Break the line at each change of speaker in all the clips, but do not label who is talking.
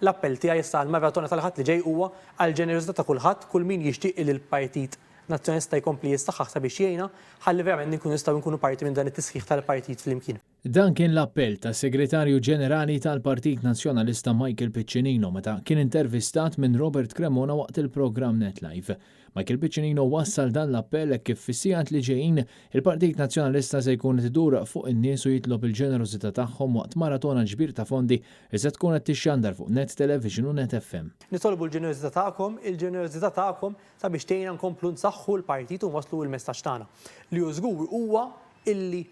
L-appell tiegħi issa għall-maratona tal-ħadd li ġej huwa għall ġenerożità ta' kulħadd, kull min jixtieq li l-Partit Nazzjonalista jkompli jistaħħaħ sabiex jgħinna ħalli verament nkunu parti minn dan it-tisħiħ tal-partit flimkien.
Dan kien l-appell tas Segretarju Ġenerali tal-Partit Nazzjonalista Michael Piccinino meta kien intervistat minn Robert Cremona waqt il-programm NetLive. Michael Piccinino wassal dan l-appell kif fis-sigħat li ġejjin il-Partit Nazzjonalista se jkun tidur fuq in-nies u jitlob il-ġenerożità tagħhom waqt maratona ġbir ta' fondi li se tkun qed tixxandar fuq Net Television u Net FM.
Nitolbu l-ġenerożità tagħkom sabiex tgħinna nkomplu nsaħħu l-partit u waslu l-messaġġ tagħna. Li hu żgur huwa illi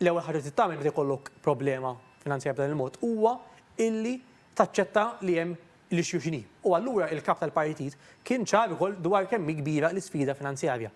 l-ewwel ħaġa trid tagħmel meta jkollok problema finanzjarja b'dan il-mod huwa illi taċċetta li hemm l-issue x'inhi. U allura il-kap tal-partit kien ċar ukoll dwar kemm hi kbira l-isfida finanzjarja.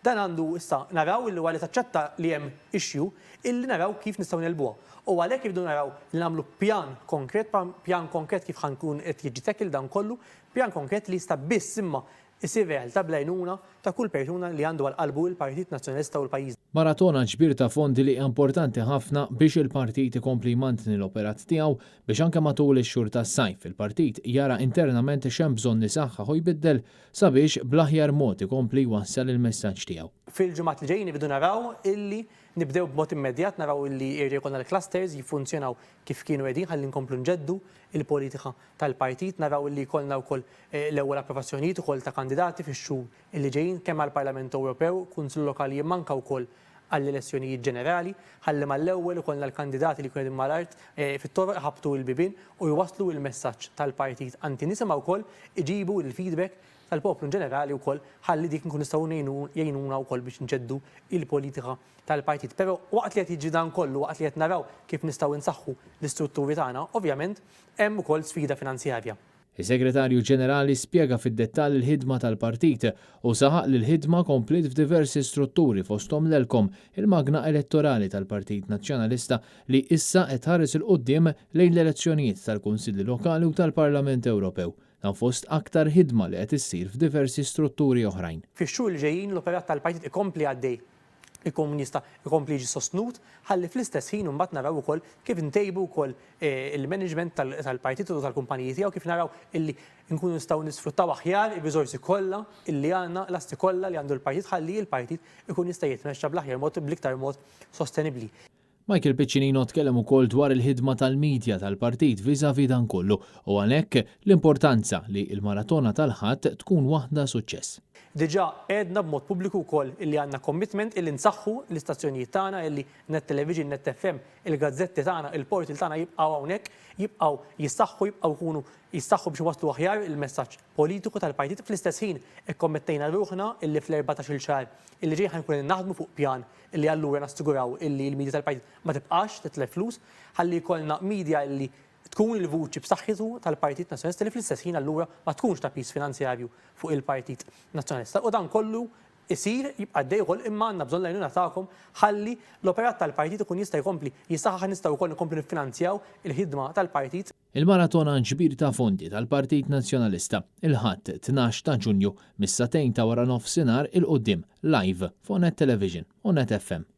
Dan għandu issa naraw illi għalli taċċetta li hemm issue illi naraw kif nistgħu nelbuha. U għalhekk irridu naraw li nagħmlu pjan konkret kif ħankun qed jiġi tekil dan kollu, pjan konkret li jista' biss imma isir realtà bl-għajnuna ta' kull persuna li għandu għal-qalbu il-Partit Nazzjonalista u l-pajjiż.
Maratona ġbir ta' fondi li importanti ħafna biex il-partit ikompli jmantni l-operat tiegħu biex anke matul ix-xhur tas-sajf il-partit jara internament x'hemm bżonn isaħħaħ u jbiddel sabiex bl-aħjar mod ikompli jwassal il-messaġġ tiegħu.
Fil-ġimgħat li ġejjin nibdu naraw illi nibdew b'mod immedjat naraw illi jkollna l-clusters jiffunzjonaw kif kienu qegħdin ħalli nkomplu nġeddu il-politika tal-partit, naraw illi jkollna wkoll l-ewwel approvazzjonijiet ukoll ta' kandidati fix-xhur illi ġejjin kemm għall-Parlament Ewropew, Kunsill Lokali immanka wkoll għall-elezzjonijiet ġenerali, ħalli mal-ewwel ikollna l-kandidati li kienu mal-art fit-toroq ħabtu l-bibien u jwasslu l-messaġġ tal-partit anti nisimgħu wkoll iġibu l-feedback tal-poplu ġenerali wkoll ħalli dik nkun nistgħu jgħinuna wkoll biex nġeddu il-politika tal-partit. Però waqt li qed jiġi dan kollu, waqt li qed naraw kif nistgħu nsaħħu l-istrutturi tagħna, ovvjament hemm ukoll sfida finanzjarja.
Is-Segretarju Ġenerali spjega fid-dettall il-ħidma tal-partit u saħaq li l-ħidma komplit f'diversi strutturi fosthom l-elkom il-magna elettorali tal-Partit Nazzjonalista li issa qed ħares il-qudiem lejn l-elezzjonijiet tal-Kunsilli Lokali u tal-Parlament Ewropew. Dan fost aktar ħidma li qed issir f'diversi strutturi oħrajn.
Fix-xhur li ġejjin l-operat tal-partit ikompli għaddej. Il-komunista ikompli jiġi sostnut, ħalli fl-istess ħin mbagħad naraw ukoll kif intejbu wkoll il-management tal-partit u tal-kumpaniji tiegħu kif naraw illi nkunu nistgħu nisfruttaw aħjar ir-riżorsi kollha illi għandna l-asti kollha li għandu l-partit ħalli l-partit ikun jista' jitmexxa bl-aħjar mod bl-iktar mod sostenibbli.
Michael Piccinino tkellem ukoll dwar il-ħidma tal-medja tal-partit viżavi dan kollu u għalhekk l-importanza li l-maratona tal-ħadd tkun waħda suċċess.
Diġà għedna b'mod pubbliku wkoll illi għandna commitment illi nsaħħu l-istazzjonijiet tagħna illi Net Television, Net FM, il-gazzetti tagħna, il-portal tagħna jibqgħu hawnhekk, jibqgħu jissaħħu biex waslu aħjar il-messaġġ politiku tal-partit fl-istess ħin ikkommettejna ruħna illi fl-14-il xahar illi ġej ħankun naħdmu fuq pjan illi allura nassiguraw illi l-medja tal-partit ma tibqax titlef flus ħalli jkollna medja illi tkun il-vuċi b'saħħitu tal-Partit Nazzjonalista li fl-istess ħin allura ma tkunx ta' pis finanzjarju fuq il-Partit Nazzjonalista. U dan kollu isir jibqa' dej ukoll imma għandna bżonn l-għajnuna tagħkom ħalli l-operat tal-partit ikun jista' jkompli jisaħħaħ nistgħu wkoll nkomplu niffinanzjaw il-ħidma tal-partit.
Il-maratona ġbir ta' fondi tal-Partit Nazzjonalista il-ħadd 12 ta' Ġunju mis-satejn ta' wara nofsinhar il-qudiem live fuq Net Television u Net FM.